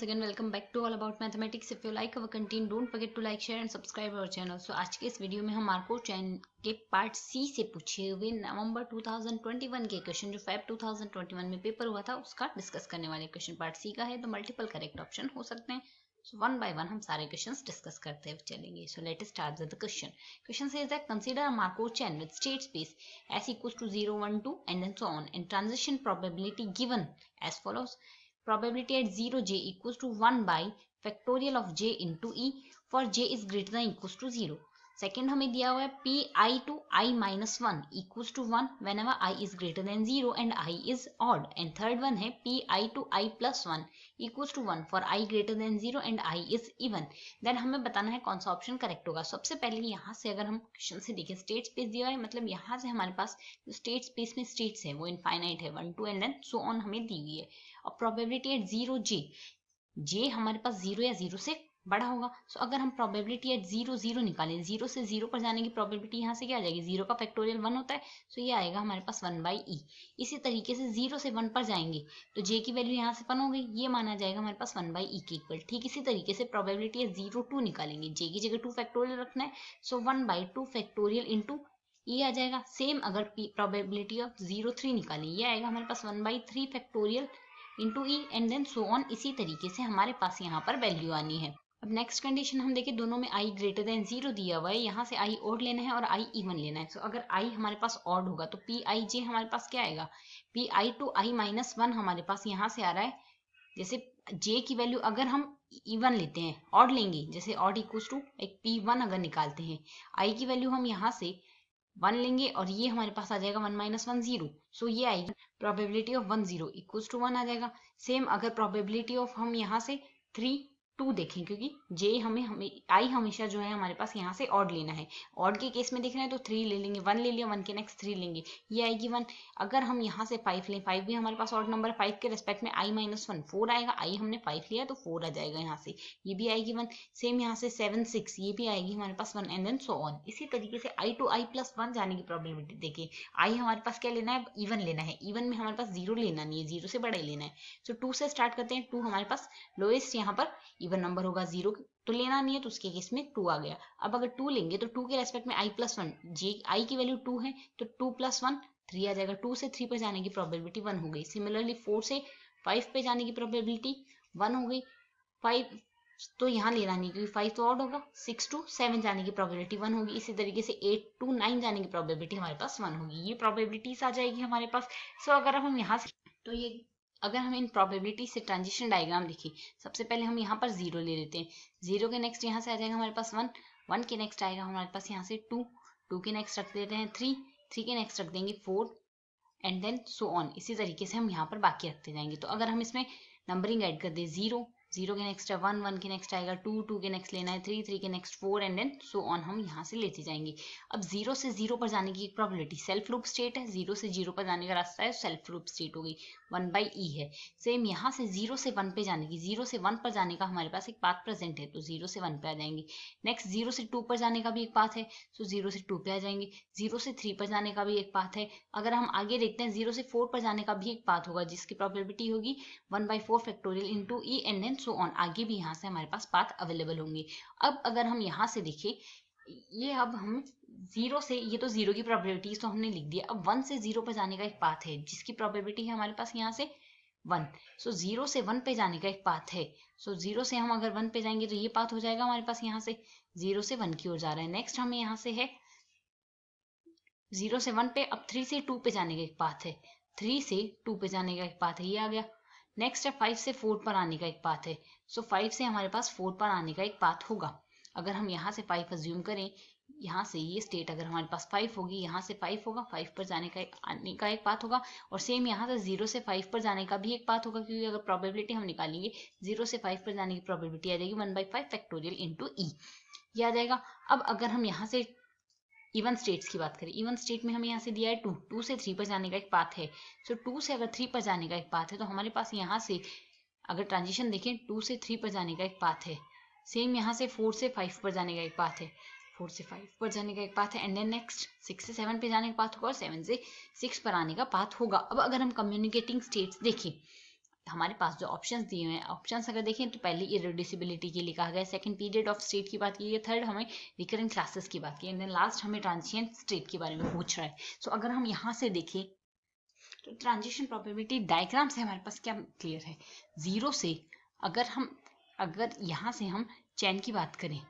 Again, welcome back to All About Mathematics. If you like our content, don't forget to like, share and subscribe our channel. So आज के इस video में हम Marco चैन के part सी से पूछे हुए नवंबर 2021 के क्वेश्चन जो फेब 2021 में पेपर हुआ था उसका डिस्कस करने वाले क्वेश्चन पार्ट सी का है। तो मल्टीपल करेक्ट ऑप्शन हो सकते हैं। So one by one हम सारे क्वेश्चंस डिस्कस करते हुए चलेंगे। So let us start with the question. Question says that consider a Markov chain with state space s equals to 0, 1, 2 and then so on, and transition probability given as follows. Probability at 0 j equals to 1 by factorial of j into e for j is greater than equals to 0. Second हमें दिया हुआ है P I to I minus one equals to one whenever I is greater than zero and I is odd. And third one है P I to I plus one equals to one for I greater than zero and I is even. Then हमें बताना है कौन सा option correct होगा. सबसे पहले यहाँ से अगर हम क्वेश्चन से देखें स्टेट स्पेस दिया है, मतलब यहाँ से हमारे पास जो स्टेट स्पेस में स्टेट्स है वो इनफाइनाइट है, 1 2 एंड देन सो ऑन हमें दी हुई है. और प्रोबेबिलिटी एट जीरो जे हमारे पास जीरो या जीरो से बड़ा होगा. सो अगर हम प्रोबेबिलिटी एट जीरो जीरो निकालें, जीरो से जीरो पर जाने की प्रोबेबिलिटी यहाँ से क्या आ जाएगी, जीरो का फैक्टोरियल वन होता है. सो ये आएगा हमारे पास वन बाई ई. इसी तरीके से जीरो से वन पर जाएंगे तो जे की वैल्यू यहाँ से वन हो गई, ये माना जाएगा हमारे पास वन बाई ई के इक्वल. ठीक इसी तरीके से प्रोबेबिलिटी एट जीरो टू निकालेंगे, जे की जगह टू फैक्टोरियल रखना है. So one by two factorial into ये आ जाएगा. सेम अगर प्रोबेबिलिटी ऑफ जीरो थ्री निकालें, ये आएगा हमारे पास one by three factorial into E and then so on. इसी तरीके से हमारे पास यहाँ पर वैल्यू आनी है. अब नेक्स्ट कंडीशन हम देखें, दोनों में आई ग्रेटर देन जीरो दिया हुआ है, यहाँ से आई ऑड लेना है और आई इवन लेना है. सो अगर आई हमारे पास ऑड होगा तो पी आई जे हमारे पास क्या आएगा, P I to I minus one हमारे पास यहाँ से आ रहा है. जैसे जे की वैल्यू अगर हम इवन लेते हैं, ऑड लेंगे, जैसे ऑड इक्वल्स टू एक पी वन अगर निकालते हैं, आई की वैल्यू हम यहाँ से वन लेंगे और ये हमारे पास आ जाएगा one minus one zero. So ये आएगी probability of one zero equals to one आ जाएगा. सेम अगर प्रोबेबिलिटी ऑफ हम यहाँ से थ्री टू देखें, क्योंकि जे हमें आई हमेशा जो है हमारे पास यहाँ से ऑड लेना है. ऑड के केस में देख रहे हैं तो थ्री ले लेंगे, वन ले लिया, वन के नेक्स्ट थ्री लेंगे, ये आएगी वन. अगर हम यहाँ से फाइव लें, फाइव भी हमारे पास ऑड नंबर, फाइव के रेस्पेक्ट में आई माइनस वन फोर आएगा, आई हमने फाइव लिया तो फोर आ जाएगा यहाँ से, ये भी आएगी वन. सेम यहाँ से सेवन सिक्स, ये भी आएगी हमारे पास one and then so on. इसी तरीके से I to I plus one जाने की प्रोबेबिलिटी देखिए, आई हमारे पास क्या लेना है, इवन लेना है. इवन में हमारे पास जीरो लेना नहीं है, जीरो से बड़ा ही लेना है. सो टू से स्टार्ट करते हैं, टू हमारे पास लोएस्ट यहाँ पर इवन नंबर होगा, जीरो तो लेना नहीं है तो उसके केस में टू आ गया. अब अगर टू लेंगे तो टू के रेस्पेक्ट में आई प्लस वन, जे आई की वैल्यू टू है तो टू प्लस वन थ्री आ जाएगा. टू से थ्री पे जाने की प्रोबेबिलिटी वन हो गई. सिमिलरली फोर से फाइव पे जाने की प्रोबेबिलिटी वन हो गई. फाइव तो यहाँ लेना नहीं क्योंकि फाइव तो ऑड होगा. सिक्स टू सेवन जाने की प्रोबेबिलिटी वन होगी. इसी तरीके से एट टू नाइन जाने की प्रोबेबिलिटी हमारे पास वन होगी. ये प्रोबेबिलिटीज आ जाएगी हमारे पास. सो अगर हम यहाँ से तो ये अगर हम इन प्रोबेबिलिटी से ट्रांजिशन डायग्राम देखिए, सबसे पहले हम यहाँ पर जीरो ले लेते हैं. जीरो के नेक्स्ट यहाँ से आ जाएगा हमारे पास वन, वन के नेक्स्ट आएगा हमारे पास यहाँ से टू, टू के नेक्स्ट रख देते हैं थ्री, थ्री के नेक्स्ट रख देंगे four and then so on. इसी तरीके से हम यहाँ पर बाकी रखते जाएंगे. तो अगर हम इसमें नंबरिंग ऐड कर दे, जीरो, जीरो के नेक्स्ट है वन, वन के नेक्स्ट आएगा टू, टू के नेक्स्ट लेना है थ्री, थ्री के next four and then so on हम यहाँ से लेते जाएंगे. अब जीरो से जीरो पर जाने की एक प्रोबेबिलिटी, सेल्फ लूप स्टेट है, जीरो से जीरो पर जाने का रास्ता है, सेल्फ लूप स्टेट हो गई, वन बाई ई है. सेम यहाँ से जीरो से वन पे जाने की, जीरो से वन पर जाने का हमारे पास एक पाथ प्रेजेंट है तो जीरो से वन पे आ जाएंगे. नेक्स्ट जीरो से टू पर जाने का भी एक पाथ है, सो जीरो से टू पे आ जाएंगे. जीरो से थ्री पर जाने का भी एक पाथ है. अगर हम आगे देखते हैं, जीरो से फोर पर जाने का भी एक पाथ होगा जिसकी प्रोबेबिलिटी होगी one by four factorial into E and then so on. आगे भी यहाँ से हमारे पास पाथ अवेलेबल होंगे. अब अगर हम यहाँ से देखें, ये अब हम जीरो से, ये तो जीरो की प्रोबेबिलिटी तो हमने लिख दिया. अब वन से जीरो पर जाने का एक पाथ है जिसकी प्रोबेबिलिटी है हमारे पास यहाँ से वन. सो जीरो से वन पे जाने का एक पाथ है. सो जीरो से हम अगर वन पे जाएंगे तो ये पाथ हो जाएगा हमारे पास यहाँ से जीरो से वन की ओर जा रहा है. नेक्स्ट हमें यहाँ से है जीरो से वन पे, अब थ्री से टू पे जाने का एक पाथ है, थ्री से टू पे जाने का एक पाथ है, ये आ गया. नेक्स्ट है फाइव से फोर पर आने का एक पाथ है. सो फाइव से हमारे पास फोर पर आने का एक पाथ होगा. अगर हम यहाँ से फाइव अज्यूम करें, यहाँ से ये स्टेट अगर हमारे पास फाइव होगी, यहाँ से फाइव होगा, फाइव पर जाने का आने का एक पाथ होगा. और सेम यहाँ से जीरो से फाइव पर जाने का भी एक पाथ होगा, क्योंकि अगर प्रोबेबिलिटी हम निकालेंगे जीरो से फाइव पर जाने की प्रोबेबिलिटी आ जाएगी one by five factorial into e, ये आ जाएगा. अब अगर हम यहाँ से इवन स्टेट्स की बात करें, इवन स्टेट में हमें यहाँ से दिया है टू, टू से थ्री पर जाने का एक पाथ है. सो टू से अगर थ्री पर जाने का एक पाथ है तो हमारे पास यहाँ से अगर ट्रांजिशन देखें, टू से थ्री पर जाने का एक पाथ है. सेम यहाँ से फोर से फाइव पर जाने का एक पाथ है, फोर से फाइव पर जाने का एक पाथ है एंड देन नेक्स्ट सिक्स से सेवन पे जाने का पाथ होगा और सेवन से सिक्स पर आने का पाथ होगा. अब अगर हम कम्युनिकेटिंग स्टेट्स देखें, हमारे पास जो ऑप्शंस दिए हुए हैं, ऑप्शंस अगर देखें तो पहले इरेड्यूसिबिलिटी के लिए कहा गया है, सेकंड पीरियड ऑफ स्टेट की बात की है, थर्ड हमें रिकरेंट क्लासेस की बात की है, एंड देन लास्ट हमें ट्रांजिएंट स्टेट के बारे में पूछ रहा है। सो अगर हम यहाँ से देखें तो ट्रांजिशन प्रोबेबिलिटी डायग्राम से हमारे पास क्या क्लियर है, जीरो से अगर यहाँ से हम चैन की बात करें,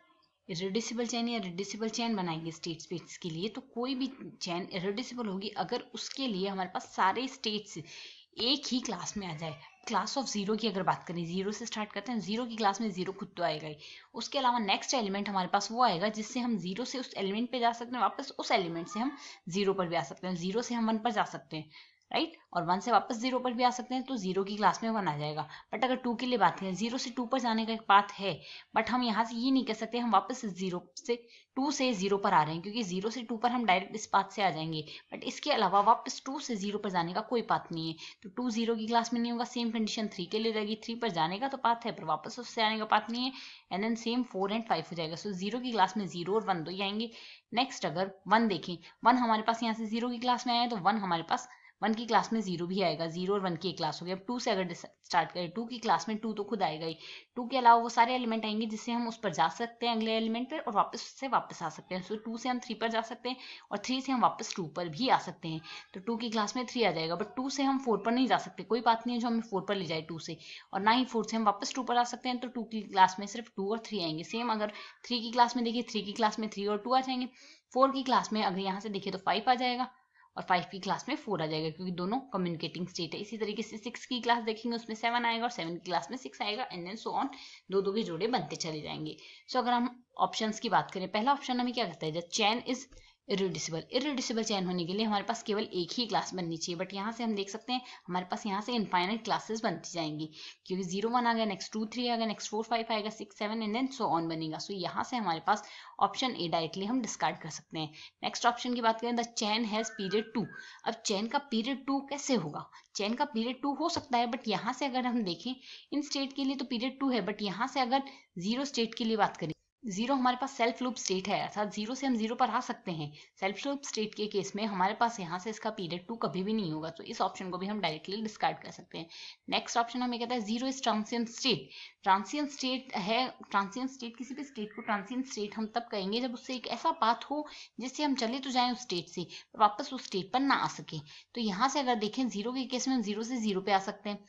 इरेड्यूसिबल चैन या रिड्यूसिबल चैन बनाएंगे स्टेट स्पेस के लिए, तो कोई भी चैन इरेड्यूसिबल होगी अगर उसके लिए हमारे पास सारे स्टेट्स एक ही क्लास में आ जाए। क्लास ऑफ जीरो की अगर बात करें, जीरो से स्टार्ट करते हैं, जीरो की क्लास में जीरो खुद तो आएगा ही, उसके अलावा नेक्स्ट एलिमेंट हमारे पास वो आएगा जिससे हम जीरो से उस एलिमेंट पे जा सकते हैं, वापस उस एलिमेंट से हम जीरो पर भी आ सकते हैं, जीरो से हम वन पर जा सकते हैं, राइट, और वन से वापस जीरो पर भी आ सकते हैं, तो जीरो की क्लास में वन आ जाएगा। बट अगर टू के लिए बात करें, जीरो से टू पर जाने का एक पाथ है, बट हम यहाँ से ये नहीं कह सकते हम वापस जीरो से टू से जीरो पर आ रहे हैं, क्योंकि जीरो से टू पर हम डायरेक्ट इस पाथ से आ जाएंगे, बट इसके अलावा वापस टू से जीरो पर जाने का कोई पाथ नहीं है, तो टू जीरो की क्लास में नहीं होगा। सेम कंडीशन थ्री के लिए रहेगी, थ्री पर जाने का तो पाथ है पर वापस उससे आने का पाथ नहीं है, and then same four and five हो जाएगा। सो जीरो की क्लास में जीरो और वन दो ही आएंगे। नेक्स्ट अगर वन देखें, वन हमारे पास यहाँ से जीरो की क्लास में आया है, तो वन हमारे पास वन की क्लास में जीरो भी आएगा, जीरो और वन की एक क्लास हो गई। अब टू से अगर स्टार्ट करें, टू की क्लास में टू तो खुद आएगा ही, टू के अलावा वो सारे एलिमेंट आएंगे जिससे हम उस पर जा सकते हैं अगले एलिमेंट पर और वापस उससे वापस आ सकते हैं। सो टू से हम थ्री पर जा सकते हैं और थ्री से हम वापस टू पर भी आ सकते हैं, तो टू की क्लास में थ्री आ जाएगा। बट टू से हम फोर पर नहीं जा सकते, कोई बात नहीं है जो हमें फोर पर ले जाए टू से, और ना ही फोर से हम वापस टू पर आ सकते हैं, तो टू की क्लास में सिर्फ टू और थ्री आएंगे। सेम अगर थ्री की क्लास में देखिए, थ्री की क्लास में थ्री और टू आ जाएंगे। फोर की क्लास में अगर यहाँ से देखिए तो फाइव आ जाएगा और फाइव की क्लास में फोर आ जाएगा, क्योंकि दोनों कम्युनिकेटिंग स्टेट है। इसी तरीके से सिक्स की क्लास देखेंगे उसमें सेवन आएगा और सेवन की क्लास में सिक्स आएगा, एंड देन सो ऑन, दो दो के जोड़े बनते चले जाएंगे। सो अगर हम ऑप्शंस की बात करें, पहला ऑप्शन हमें क्या कहता है, द चैन इज इरिड्यूसिबल चैन होने के लिए हमारे पास केवल एक ही क्लास बननी चाहिए, बट यहाँ से हम देख सकते हैं हमारे पास यहाँ से इनफाइनाइट क्लासेस बनती जाएंगी, क्योंकि जीरो वन आ गया, नेक्स्ट टू थ्री आ गया, नेक्स्ट फोर फाइव आएगा, six seven and then so on बनेगा। सो यहाँ से हमारे पास ऑप्शन ए डायरेक्टली हम डिस्कार्ड कर सकते हैं। नेक्स्ट ऑप्शन की बात करें, the chain has period two. अब चैन का पीरियड टू कैसे होगा, चैन का पीरियड टू हो सकता है, बट यहाँ से अगर हम देखें इन स्टेट के लिए तो पीरियड टू है, बट यहाँ से अगर जीरो स्टेट के लिए बात करें, जीरो हमारे पास सेल्फ लूप स्टेट है, अर्थात जीरो से हम जीरो पर आ सकते हैं। सेल्फ लूप स्टेट के केस में हमारे पास यहाँ से इसका पीरियड टू कभी भी नहीं होगा, तो इस ऑप्शन को भी हम डायरेक्टली डिस्कार्ड कर सकते हैं। नेक्स्ट ऑप्शन हमें कहता है zero is transient state. Transient state है, ट्रांसिएंट स्टेट, किसी भी स्टेट को ट्रांसिएंट स्टेट हम तब कहेंगे जब उससे एक ऐसा पाथ हो जिससे हम चले तो जाएं उस स्टेट से, पर वापस उस स्टेट पर ना आ सके। तो यहाँ से अगर देखें, जीरो के केस में हम जीरो से जीरो पे आ सकते हैं,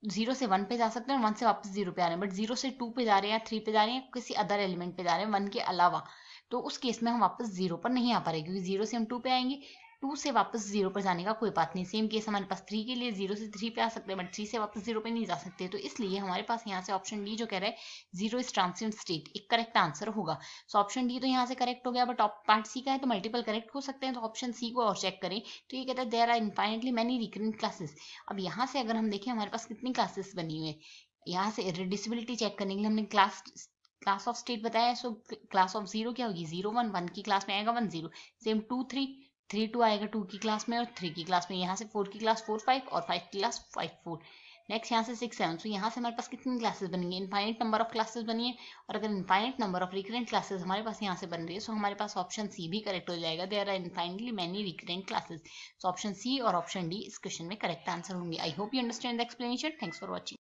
जीरो से वन पे जा सकते हैं और वन से वापस जीरो पे आ रहे हैं, बट जीरो से टू पे जा रहे हैं या थ्री पे जा रहे हैं, किसी अदर एलिमेंट पे जा रहे हैं वन के अलावा, तो उस केस में हम वापस जीरो पर नहीं आ पा रहे, क्योंकि जीरो से हम टू पे आएंगे, टू से वापस जीरो पर जाने का कोई बात नहीं। सेम केस हमारे पास थ्री के लिए, जीरो से थ्री पे आ सकते हैं बट थ्री से वापस जीरो पे नहीं जा सकते, तो इसलिए हमारे पास यहाँ से ऑप्शन डी जो कह रहा है जीरो इज ट्रांसिएंट स्टेट एक करेक्ट आंसर होगा। सो ऑप्शन डी तो यहाँ से करेक्ट हो गया, बट पार्ट सी का है तो मल्टीपल करेक्ट हो सकते हैं, तो ऑप्शन सी को और चेक करें तो ये कहता है there are infinitely many recurrent classes. अब यहाँ से अगर हम देखें हमारे पास कितनी क्लासेस बनी हुई है, यहाँ से इरेड्यूसिबिलिटी चेक करने के लिए हमने क्लास ऑफ स्टेट बताया है। सो क्लास ऑफ जीरो क्या होगी, जीरो वन, वन की क्लास में आएगा one zero, same two three, three two आएगा टू की क्लास में और थ्री की क्लास में, यहाँ से फोर की क्लास फोर फाइव और फाइव की क्लास फाइव फोर। नेक्स्ट यहाँ से सिक्स सेवन, सो यहाँ से हमारे पास कितनी क्लासेस बनेंगी, इनफाइनाइट नंबर ऑफ क्लासेस बनी है, और अगर infinite number of recurrent classes हमारे पास यहाँ से बन रही है, सो हमारे पास ऑप्शन सी भी करेक्ट हो जाएगा, there are infinitely many recurrent classes. So option C और ऑप्शन डी इस क्वेश्चन में करेक्ट आंसर होंगे। I hope you understand the explanation. Thanks for watching.